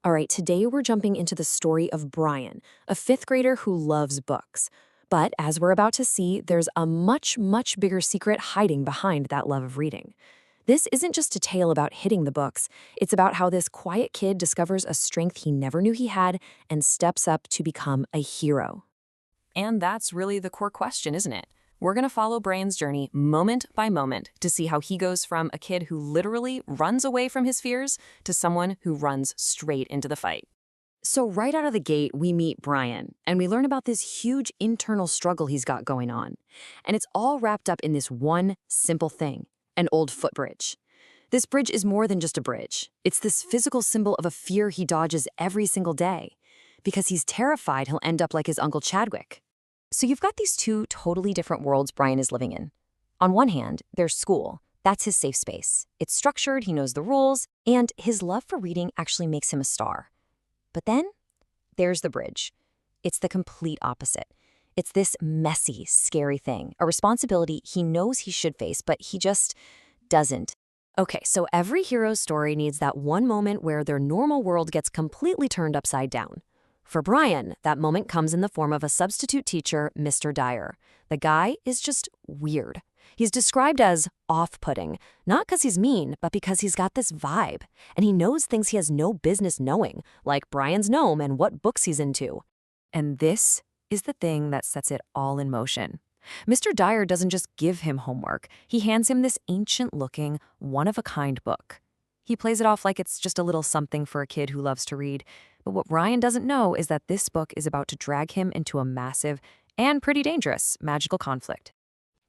All right, today we're jumping into the story of Brian, a fifth grader who loves books. But as we're about to see, there's a much, much bigger secret hiding behind that love of reading. This isn't just a tale about hitting the books, it's about how this quiet kid discovers a strength he never knew he had and steps up to become a hero. And that's really the core question, isn't it? We're going to follow Brian's journey moment by moment to see how he goes from a kid who literally runs away from his fears to someone who runs straight into the fight. So right out of the gate, we meet Brian, and we learn about this huge internal struggle he's got going on. And it's all wrapped up in this one simple thing, an old footbridge. This bridge is more than just a bridge. It's this physical symbol of a fear he dodges every single day, because he's terrified he'll end up like his Uncle Chadwick. So you've got these two totally different worlds Brian is living in. On one hand, there's school. That's his safe space. It's structured, he knows the rules, and his love for reading actually makes him a star. But then, there's the bridge. It's the complete opposite. It's this messy, scary thing, a responsibility he knows he should face, but he just doesn't. Okay, so every hero's story needs that one moment where their normal world gets completely turned upside down. For Brian, that moment comes in the form of a substitute teacher, Mr. Dyer. The guy is just weird. He's described as off-putting, not because he's mean, but because he's got this vibe, and he knows things he has no business knowing, like Brian's gnome and what books he's into. And this is the thing that sets it all in motion. Mr. Dyer doesn't just give him homework. He hands him this ancient-looking, one-of-a-kind book. He plays it off like it's just a little something for a kid who loves to read. But what Brian doesn't know is that this book is about to drag him into a massive and pretty dangerous magical conflict.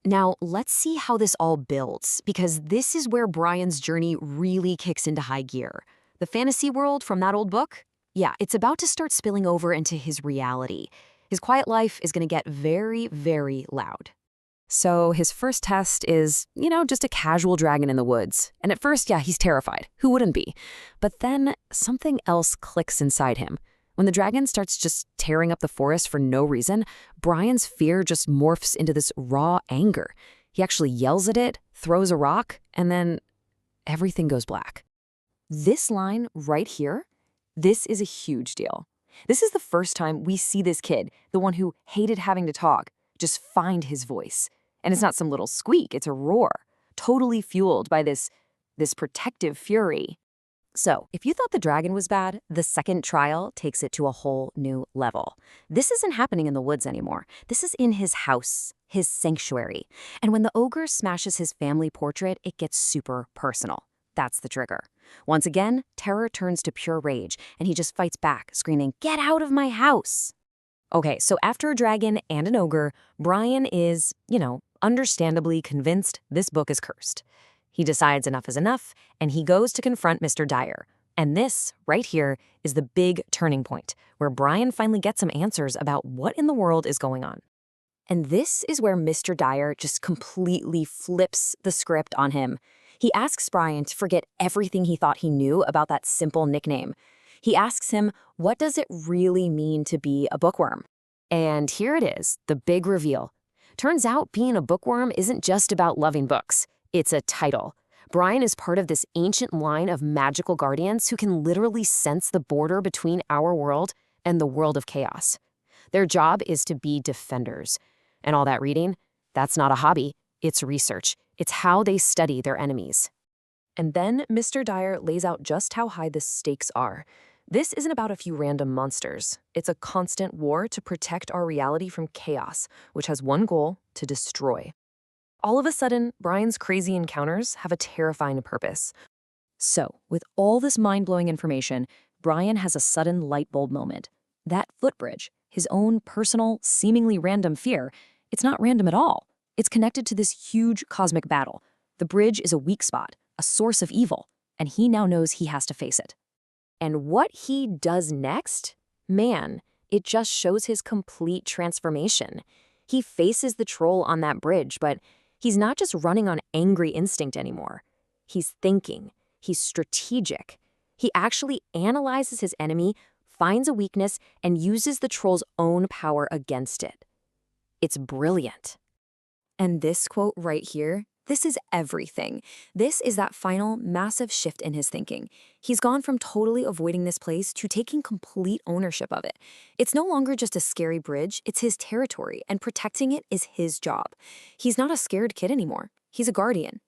Now, let's see how this all builds, because this is where Brian's journey really kicks into high gear. The fantasy world from that old book? Yeah, it's about to start spilling over into his reality. His quiet life is going to get very, very loud. So his first test is, just a casual dragon in the woods. And at first, yeah, he's terrified. Who wouldn't be? But then something else clicks inside him. When the dragon starts just tearing up the forest for no reason, Brian's fear just morphs into this raw anger. He actually yells at it, throws a rock, and then everything goes black. This line right here, this is a huge deal. This is the first time we see this kid, the one who hated having to talk, just find his voice. And it's not some little squeak, it's a roar, totally fueled by this protective fury. So, if you thought the dragon was bad, the second trial takes it to a whole new level. This isn't happening in the woods anymore. This is in his house, his sanctuary. And when the ogre smashes his family portrait, it gets super personal. That's the trigger. Once again, terror turns to pure rage, and he just fights back, screaming, "Get out of my house!" Okay, so after a dragon and an ogre, Brian is, understandably convinced this book is cursed. He decides enough is enough, and he goes to confront Mr. Dyer. And this, right here, is the big turning point, where Brian finally gets some answers about what in the world is going on. And this is where Mr. Dyer just completely flips the script on him. He asks Brian to forget everything he thought he knew about that simple nickname. He asks him, what does it really mean to be a bookworm? And here it is, the big reveal. Turns out being a bookworm isn't just about loving books. It's a title. Brian is part of this ancient line of magical guardians who can literally sense the border between our world and the world of chaos. Their job is to be defenders. And all that reading, that's not a hobby, it's research. It's how they study their enemies. And then Mr. Dyer lays out just how high the stakes are. This isn't about a few random monsters. It's a constant war to protect our reality from chaos, which has one goal: to destroy. All of a sudden, Brian's crazy encounters have a terrifying purpose. So, with all this mind-blowing information, Brian has a sudden light bulb moment. That footbridge, his own personal, seemingly random fear, it's not random at all. It's connected to this huge cosmic battle. The bridge is a weak spot, a source of evil, and he now knows he has to face it. And what he does next? Man, it just shows his complete transformation. He faces the troll on that bridge, but he's not just running on angry instinct anymore. He's thinking. He's strategic. He actually analyzes his enemy, finds a weakness, and uses the troll's own power against it. It's brilliant. And this quote right here, This is everything. This is that final, massive shift in his thinking. He's gone from totally avoiding this place to taking complete ownership of it. It's no longer just a scary bridge, it's his territory, and protecting it is his job. He's not a scared kid anymore. He's a guardian.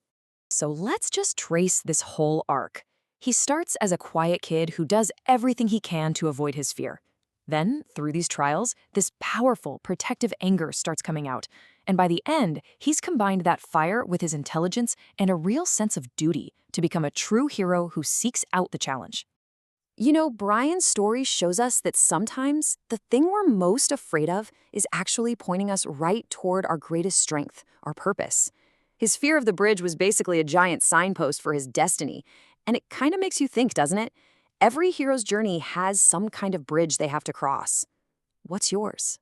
So let's just trace this whole arc. He starts as a quiet kid who does everything he can to avoid his fear. Then, through these trials, this powerful, protective anger starts coming out. And by the end, he's combined that fire with his intelligence and a real sense of duty to become a true hero who seeks out the challenge. You know, Brian's story shows us that sometimes the thing we're most afraid of is actually pointing us right toward our greatest strength, our purpose. His fear of the bridge was basically a giant signpost for his destiny. And it kind of makes you think, doesn't it? Every hero's journey has some kind of bridge they have to cross. What's yours?